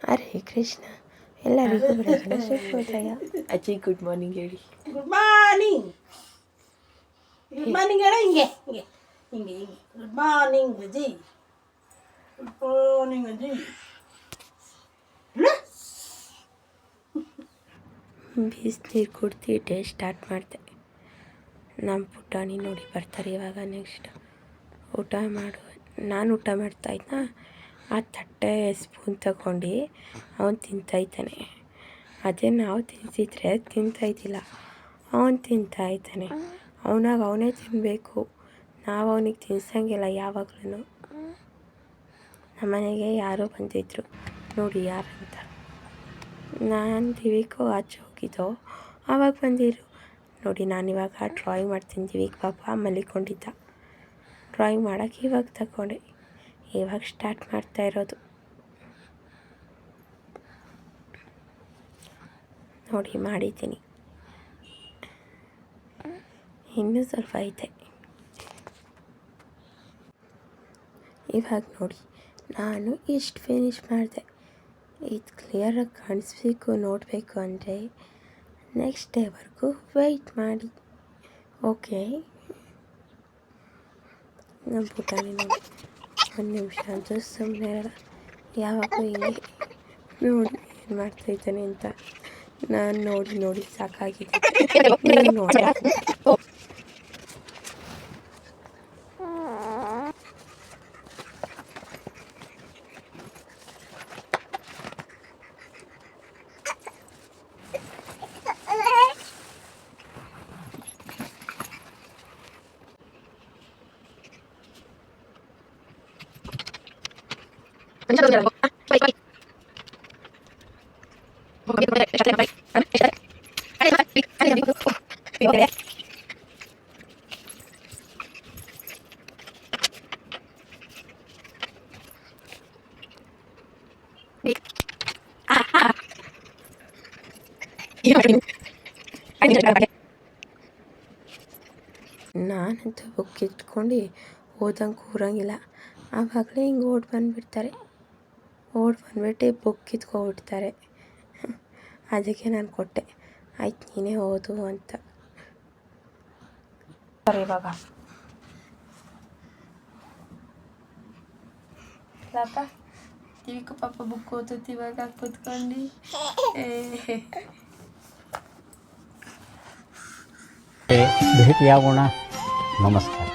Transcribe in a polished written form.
ಹರೇ ಕೃಷ್ಣ. ಎಲ್ಲರಿಗೂ ಬೆಳಗಿನ ಶುಭೋದಯ. ಅಜ್ಜಿ ಗುಡ್ ಮಾರ್ನಿಂಗ್ ಹೇಳಿ. Good morning. ಗುಡ್ ಮಾರ್ನಿಂಗ್ ಹೇಳ. ಹಿಂಗೆ ಹಿಂಗೆ ಹಿಂಗೆ ಹಿಂಗೆ. ಗುಡ್ ಮಾರ್ನಿಂಗ್ ಅಜ್ಜಿ. ಗುಡ್ ಮಾರ್ನಿಂಗ್ ಅಜ್ಜಿ. ಬಿಸಿನೀರು ಕುಡ್ದು ಸ್ಟಾರ್ಟ್ ಮಾಡಿದೆ. ನಮ್ಮ ಪುಟಾಣಿ ನೋಡಿ ಬರ್ತಾರೆ ಇವಾಗ. ನೆಕ್ಸ್ಟ್ ಊಟ ಮಾಡು. ನಾನು ಊಟ ಮಾಡ್ತಾಯಿದ್ದ, ಆ ತಟ್ಟೆ ಸ್ಪೂನ್ ತಗೊಂಡು ಅವನು ತಿಂತಾಯಿದ್ದಾನೆ. ಅದೇ ನಾವು ತಿಂತಿದ್ರೆ ತಿಂತಾಯಿದ್ದಿಲ್ಲ, ಅವನು ತಿಂತಾಯಿದ್ದಾನೆ. ಅವನಾಗ ಅವನೇ ತಿನ್ನಬೇಕು, ನಾವು ಅವನಿಗೆ ತಿನ್ಸಂಗಿಲ್ಲ ಯಾವಾಗಲೂ. ನಮ್ಮನೆಗೆ ಯಾರೋ ಬಂದಿದ್ದರು ನೋಡಿ ಯಾರಂತ. ನಾನು ದಿವಿಗೂ ಆಚೆ ಹೋಗಿದ್ದೋ ಆವಾಗ ಬಂದಿರು ನೋಡಿ. ನಾನಿವಾಗ ಡ್ರಾಯಿಂಗ್ ಮಾಡ್ತೀನಿ. ದಿವಿಗೆ ಪಾಪ ಮಲಿಕೊಂಡಿದ್ದ. ಡ್ರಾಯಿಂಗ್ ಮಾಡೋಕ್ಕೆ ಇವಾಗ ತಗೊಂಡೆ, ಇವಾಗ ಸ್ಟಾರ್ಟ್ ಮಾಡ್ತಾ ಇರೋದು ನೋಡಿ. ಮಾಡಿದ್ದೀನಿ, ಇನ್ನೂ ಸ್ವಲ್ಪ ಐತೆ. ಇವಾಗ ನೋಡಿ ನಾನು ಇಷ್ಟು ಫಿನಿಷ್ ಮಾಡಿದೆ. ಇದು ಕ್ಲಿಯರಾಗಿ ಕಾಣಿಸ್ಬೇಕು ನೋಡಬೇಕು ಅಂದರೆ ನೆಕ್ಸ್ಟ್ ಡೇವರೆಗೂ ವೆಯ್ಟ್ ಮಾಡಿ. ಓಕೆ. ನಮ್ಮ ಪುಟಾಣಿ ನೋಡಿ ಒಂದು ನಿಮಿಷ ಅಂತ ಸುಮ್ಮನೆ ಇರಲ್ಲ. ಯಾವಾಗಲೂ ಹಿಂಗೆ ನೋಡಿ ಏನು ಮಾಡ್ತಾಯಿದ್ದಾನೆ ಅಂತ. ನಾನು ನೋಡಿ ನೋಡಿ ಸಾಕಾಗಿದೆ. ನೀವು ನೋಡಿ. ನಾನಂತೂ ಬುಕ್ ಇಟ್ಕೊಂಡು ಓದಂಗೆ ಕೂರಂಗಿಲ್ಲ. ಆವಾಗಲೇ ಹಿಂಗೆ ಓಡಿ ಬಂದುಬಿಡ್ತಾರೆ. ಓಡಿ ಬಂದುಬಿಟ್ಟು ಬುಕ್ ಕಿತ್ಕೊಬಿಡ್ತಾರೆ. ಅದಕ್ಕೆ ನಾನು ಕೊಟ್ಟೆ, ಆಯ್ತು ನೀನೇ ಓದು ಅಂತ. ಇವಾಗ ಪಾಪ ದಿವಿಕು ಪಾಪ ಬುಕ್ ಓದುತ್ತೆ ಇವಾಗ ಕೂತ್ಕೊಂಡು. ಭೇಟಿಯಾಗೋಣ. ನಮಸ್ಕಾರ.